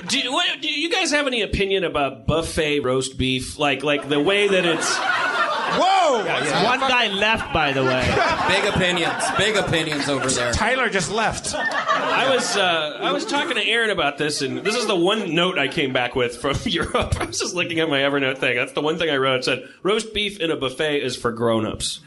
Do you guys have any opinion about buffet roast beef? Like the way that it's... Whoa! Yeah. One guy left, by the way. Big opinions over there. Tyler just left. I was talking to Aaron about this, and this is the one note I came back with from Europe. I was just looking at my Evernote thing. That's the one thing I wrote. It said, roast beef in a buffet is for grown-ups.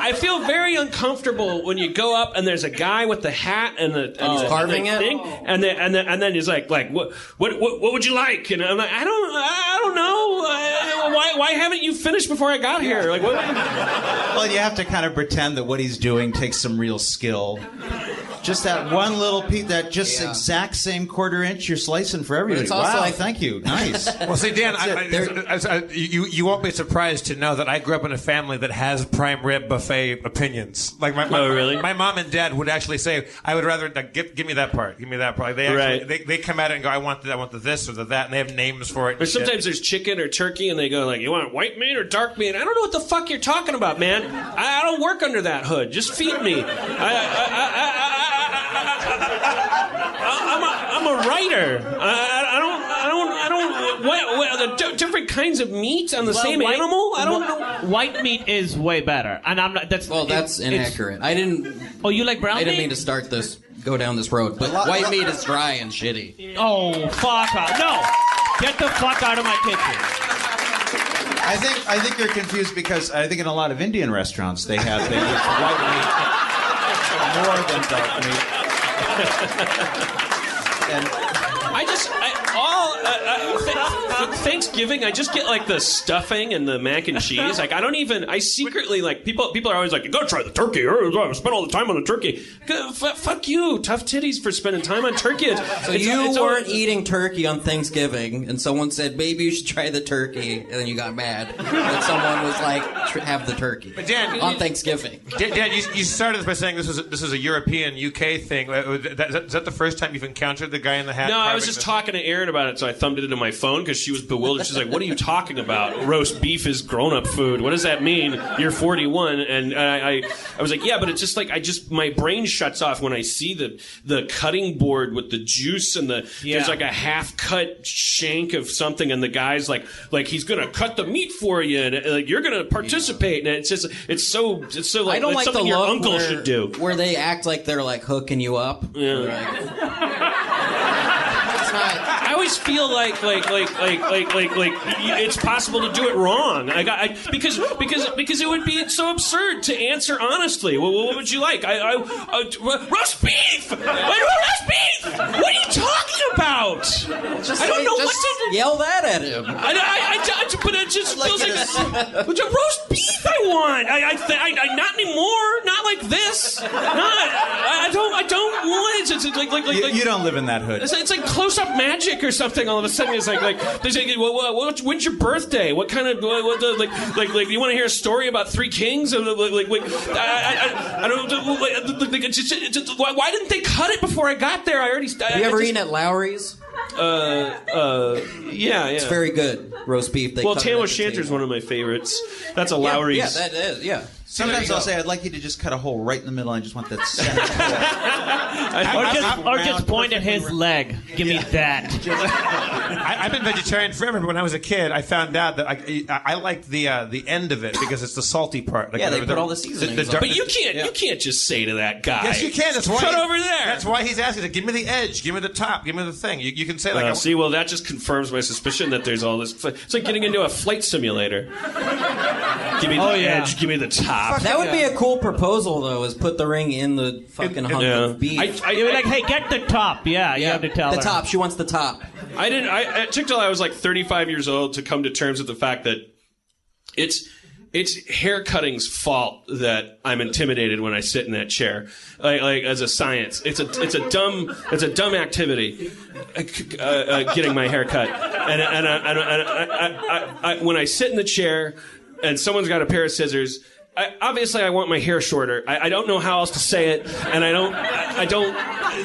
I feel very uncomfortable when you go up and there's a guy with the hat and the carving thing, and then he's like what would you like? And I'm like, I don't know. Why haven't you finished before I got here? Like, what? Well, you have to kind of pretend that what he's doing takes some real skill. Just that one little piece, that exact same quarter-inch you're slicing for everybody. Wow, like, thank you. Nice. Well, see, Dan, you won't be surprised to know that I grew up in a family that has prime rib buffet opinions. Like really? My mom and dad would actually say, I would rather give me that part. Give me that part. Like, they come at it and go, I want the this or the that, and they have names for it. Or sometimes there's chicken or turkey, and they go like, you want white meat or dark meat? I don't know what the fuck you're talking about, man. I don't work under that hood. Just feed me. I'm a writer. What the different kinds of meat on the same animal? I don't know. White meat is way better, and I'm not. That's inaccurate. I didn't. Oh, you like brown meat? I didn't mean to go down this road, but white meat is dry and shitty. Oh, fuck off! No, get the fuck out of my kitchen. I think you're confused because I think in a lot of Indian restaurants they use white meat more than dark meat. And Thanksgiving, I just get like the stuffing and the mac and cheese. Like I secretly like people are always like, you gotta try the turkey. I spend all the time on the turkey. Fuck you, tough titties for spending time on turkey. So you weren't eating turkey on Thanksgiving, and someone said maybe you should try the turkey, and then you got mad that someone was like, have the turkey. But Dan, on Thanksgiving. Dan, you started this by saying this is a European UK thing. Is that the first time you've encountered the guy in the hat? No, I was just talking to Erin about it, so I thumbed it into my phone because she was bewildered. She's like, what are you talking about? Roast beef is grown-up food. What does that mean? You're 41. And I was like, yeah, but it's just like, my brain shuts off when I see the cutting board with the juice and there's like a half-cut shank of something, and the guy's like he's gonna cut the meat for you, and like you're gonna participate. And it's so like, I don't like something the your uncle should do. Where they act like they're like hooking you up. Yeah. I always feel like it's possible to do it wrong. Because it would be so absurd to answer honestly. What would you like? Roast beef. Roast beef. What are you talking about? I don't know what to yell that at him. But it just feels like roast beef. I want. I not anymore. Not like this. I don't want it. It's like you don't live in that hood. It's like close-up magic or something. All of a sudden, it's like there's when's your birthday? What kind of like you want to hear a story about three kings? I don't. Why didn't they cut it before I got there? Have you ever eaten at Lowry's? Yeah. It's very good roast beef. Tam O'Shanter's one of my favorics. That's a Lowry's. Yeah, that is. Yeah. Sometimes I'll say, I'd like you to just cut a hole right in the middle. I just want that center. or just point at his leg. Give me that. I've been vegetarian forever, but when I was a kid, I found out that I liked the end of it because it's the salty part. Like they put all the seasonings on. But you can't just say to that guy. Yes, you can. That's why. Cut over there. That's why he's asking. Give me the edge. Give me the top. Give me the thing. You can say like. Well, that just confirms my suspicion that there's all this. It's like getting into a flight simulator. Give me the edge. Give me the top. That would be a cool proposal, though, is put the ring in the fucking hunk of beef. You'd be like, hey, get the top. Yeah, you have to tell her. The top. She wants the top. It took till I was like 35 years old to come to terms with the fact that it's hair cutting's fault that I'm intimidated when I sit in that chair. Like as a science, it's a dumb activity, getting my hair cut. And I when I sit in the chair and someone's got a pair of scissors. Obviously, I want my hair shorter. I don't know how else to say it, and I don't.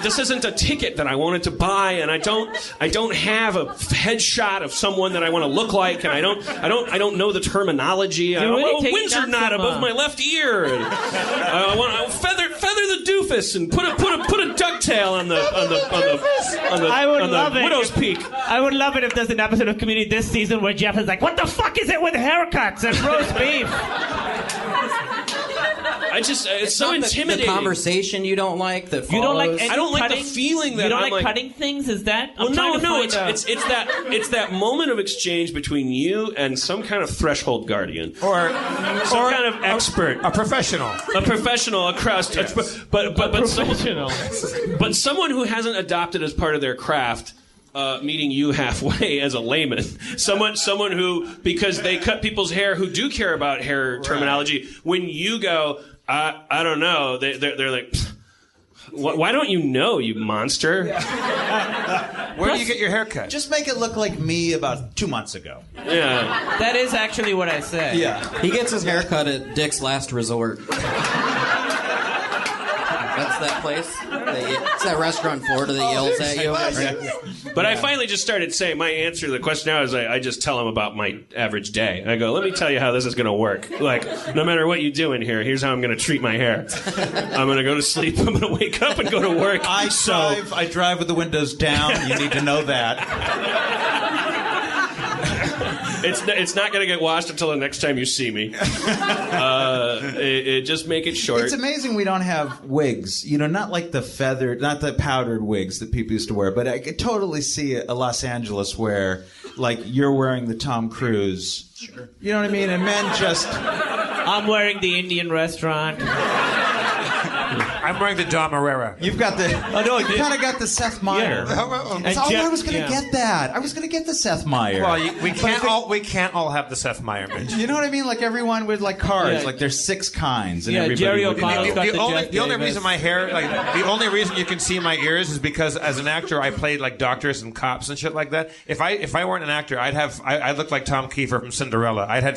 This isn't a ticket that I wanted to buy, and I don't have a headshot of someone that I want to look like, and I don't know the terminology. I want a Windsor knot above my left ear. I want feather doofus and put a ducktail on the widow's peak. I would love it if there's an episode of Community this season where Jeff is like, "What the fuck is it with haircuts and roast beef?" It's so intimidating. The conversation you don't like. That you don't like. I don't like the feeling that you don't I'm like cutting things. Is that? Well, no. It's that moment of exchange between you and some kind of threshold guardian, or some kind of expert, a professional, a crust, yes. but someone who hasn't adopted as part of their craft. Meeting you halfway as a layman, someone who, because they cut people's hair, who do care about hair terminology. When you go, I don't know, they're like, why don't you know, you monster? Where do you get your hair cut? Just make it look like me about 2 months ago. Yeah, that is actually what I say. Yeah, he gets his hair cut at Dick's Last Resort. That's that place. It's that restaurant in Florida that yells at you. But I finally just started saying, my answer to the question now is I just tell them about my average day. I go, let me tell you how this is going to work. Like, no matter what you do in here, here's how I'm going to treat my hair. I'm going to go to sleep. I'm going to wake up and go to work. I drive with the windows down. You need to know that. It's not going to get washed until the next time you see me. Just make it short. It's amazing we don't have wigs. Not like the feathered, not the powdered wigs that people used to wear. But I could totally see a Los Angeles where, like, you're wearing the Tom Cruise. Sure. You know what I mean? And men just... I'm wearing the Indian restaurant. I'm wearing the Dom Herrera. You've got the... Oh, no, you kind of got the Seth Meyer. Yeah. I was going to get that. I was going to get the Seth Meyer. Well, we can't all have the Seth Meyer, bitch. You know what I mean? Like, everyone with, like, cars. Yeah. Like, there's 6 kinds. And everybody Jerry would... The only reason my hair... Like, the only reason you can see my ears is because, as an actor, I played, like, doctors and cops and shit like that. If I weren't an actor, I'd look like Tom Kiefer from Cinderella. I'd had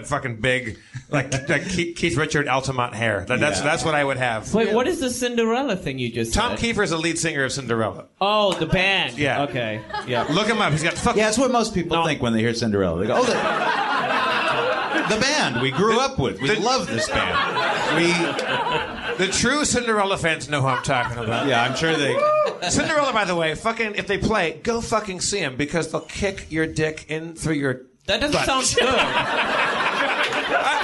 fucking big, like Keith Richard Altamont hair. That's what I would have. Wait, what is the Cinderella thing you just said? Tom Kiefer is the lead singer of Cinderella. Oh, the band. Yeah. Okay. Yeah. Look him up. He's got fucking... Yeah, that's what most people think when they hear Cinderella. They go, oh, the band we grew up with. We love this band. The true Cinderella fans know who I'm talking about. Yeah, I'm sure they... Cinderella, by the way, fucking, if they play, go fucking see them, because they'll kick your dick in through your... That doesn't sound good.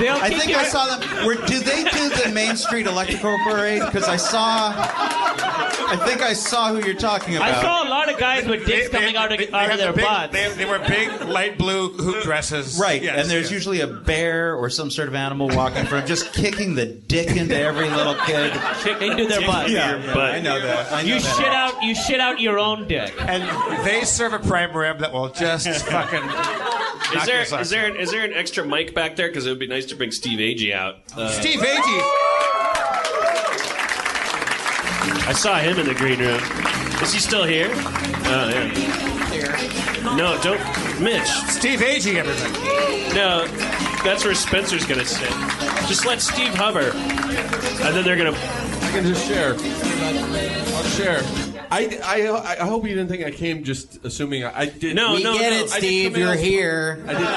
I think I saw them. Do they do the Main Street Electrical Parade? Because I think I saw who you're talking about. I saw a lot of guys with dicks coming out of their butts. They were big, light blue hoop dresses. Right, yes, and there's usually a bear or some sort of animal walking in front, just kicking the dick into every little kid. Into their butt. Yeah, but I know that. You shit out your own dick. And they serve a prime rib that will just fucking... Is there an extra mic back there? Because it would be nice to bring Steve Agee out. Steve Agee! I saw him in the green room. Is he still here? Oh, yeah. Here. No, don't... Mitch. Steve Agee, everybody. No, that's where Spencer's going to sit. Just let Steve hover. And then they're going to... I can just share. I'll share. I hope you didn't think I came just assuming I did. No, get it, Steve. You're here. I did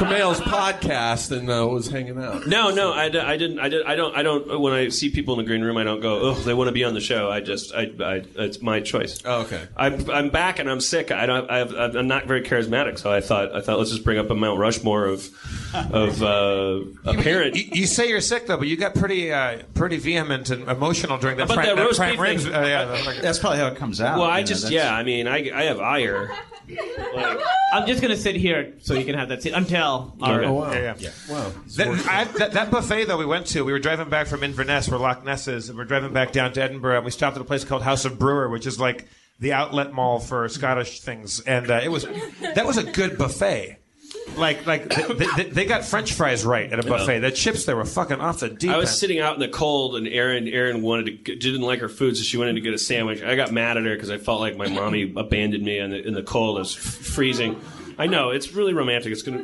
Kumail's podcast and was hanging out. No, I didn't. I don't. When I see people in the green room, I don't go, oh, they want to be on the show. It's my choice. Oh, okay. I'm back and I'm sick. I'm not very charismatic, so I thought let's just bring up a Mount Rushmore of apparent. You say you're sick though, but you got pretty vehement and emotional during that. About that roast beef ribs. That's probably how it comes out. Well, I have ire. Like, I'm just gonna sit here so you can have that seat until. Okay. Oh, wow. Yeah. Wow. That buffet though we went to, we were driving back from Inverness, where Loch Ness is, and we're driving back down to Edinburgh, and we stopped at a place called House of Brewer, which is like the outlet mall for Scottish things, and that was a good buffet. Like they got French fries right at a buffet. The chips there were fucking off the deep end. I was sitting out in the cold, and Erin didn't like her food, so she wanted to get a sandwich. I got mad at her because I felt like my mommy abandoned me in the cold. I was freezing. I know it's really romantic. It's gonna,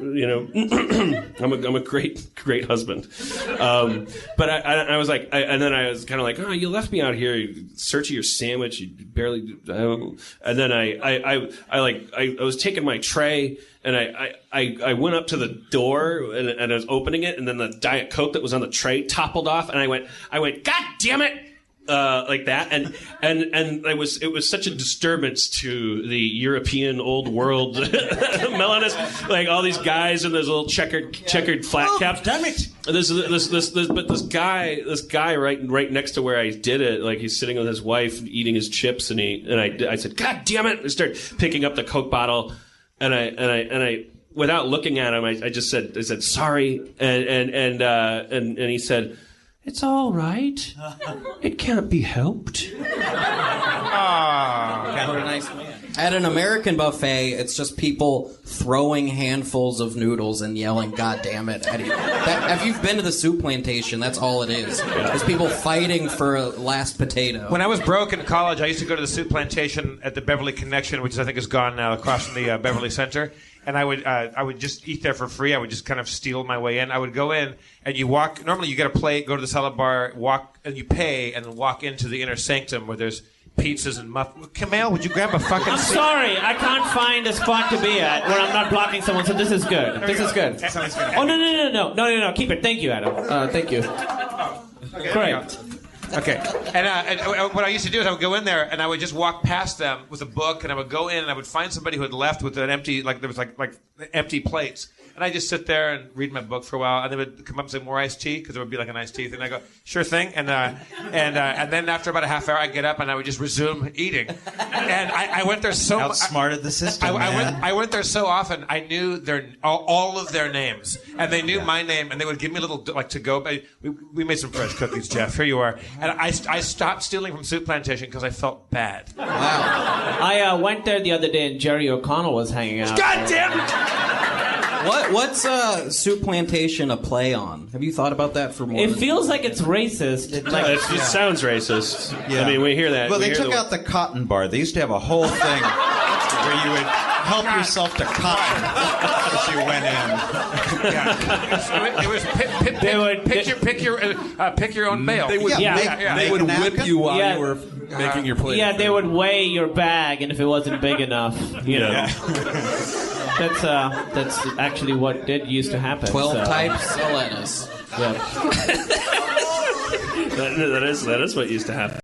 I'm a great husband. But I was like, and then I was kind of like, oh, you left me out here searching your sandwich. You barely. And then I was taking my tray. And I went up to the door and I was opening it, and then the Diet Coke that was on the tray toppled off, and I went, God damn it! like that, and it was such a disturbance to the European old world melonist, like all these guys in those little checkered flat caps. Damn it! But this guy right next to where I did it, like he's sitting with his wife eating his chips, and I said, God damn it! I started picking up the Coke bottle, and I without looking at him, I said sorry, and he said, it's all right. It can't be helped. What a nice man. At an American buffet, it's just people throwing handfuls of noodles and yelling, God damn it. If you've been to the soup plantation, that's all it is. It's people fighting for a last potato. When I was broke in college, I used to go to the soup plantation at the Beverly Connection, which I think is gone now, across from the Beverly Center. And I would just eat there for free. I would just kind of steal my way in. I would go in, and you walk. Normally, you get a plate, go to the salad bar, walk, and you pay, and then walk into the inner sanctum where there's pizzas and muffins. Kamel, would you grab a fucking I'm seat? sorry, I can't find a spot to be at where I'm not blocking someone, so this is good. This is good. Oh, no. Keep it. Thank you, Adam. Thank you. Great. Okay. And what I used to do is I would go in there and I would just walk past them with a book, and I would go in and I would find somebody who had left with an empty, like there was like empty plates. And I just sit there and read my book for a while, and they would come up and say, more iced tea, because there would be like an iced tea thing. And I go, sure thing. And then after about a half hour, I'd get up and I would just resume eating. And I went there so much. Outsmarted the system, I went there so often, I knew all of their names. And they knew my name, and they would give me a little, like, to go. We made some fresh cookies, Jeff. Here you are. And I stopped stealing from Soup Plantation because I felt bad. Wow. I went there the other day, and Jerry O'Connell was hanging out. God damn it! What's Soup Plantation a play on? Have you thought about that for more? It feels like it's racist. It sounds racist. Yeah. I mean, we hear that. Well, they took out the cotton bar. They used to have a whole thing where you would help yourself to cotton as you went in. Yeah. It was pick your own mail. They would, they would whip you while you were making your plate. Yeah, they would weigh your bag, and if it wasn't big enough, you know. That's actually what did used to happen. 12 types of lettuce. Yeah. That is what used to happen.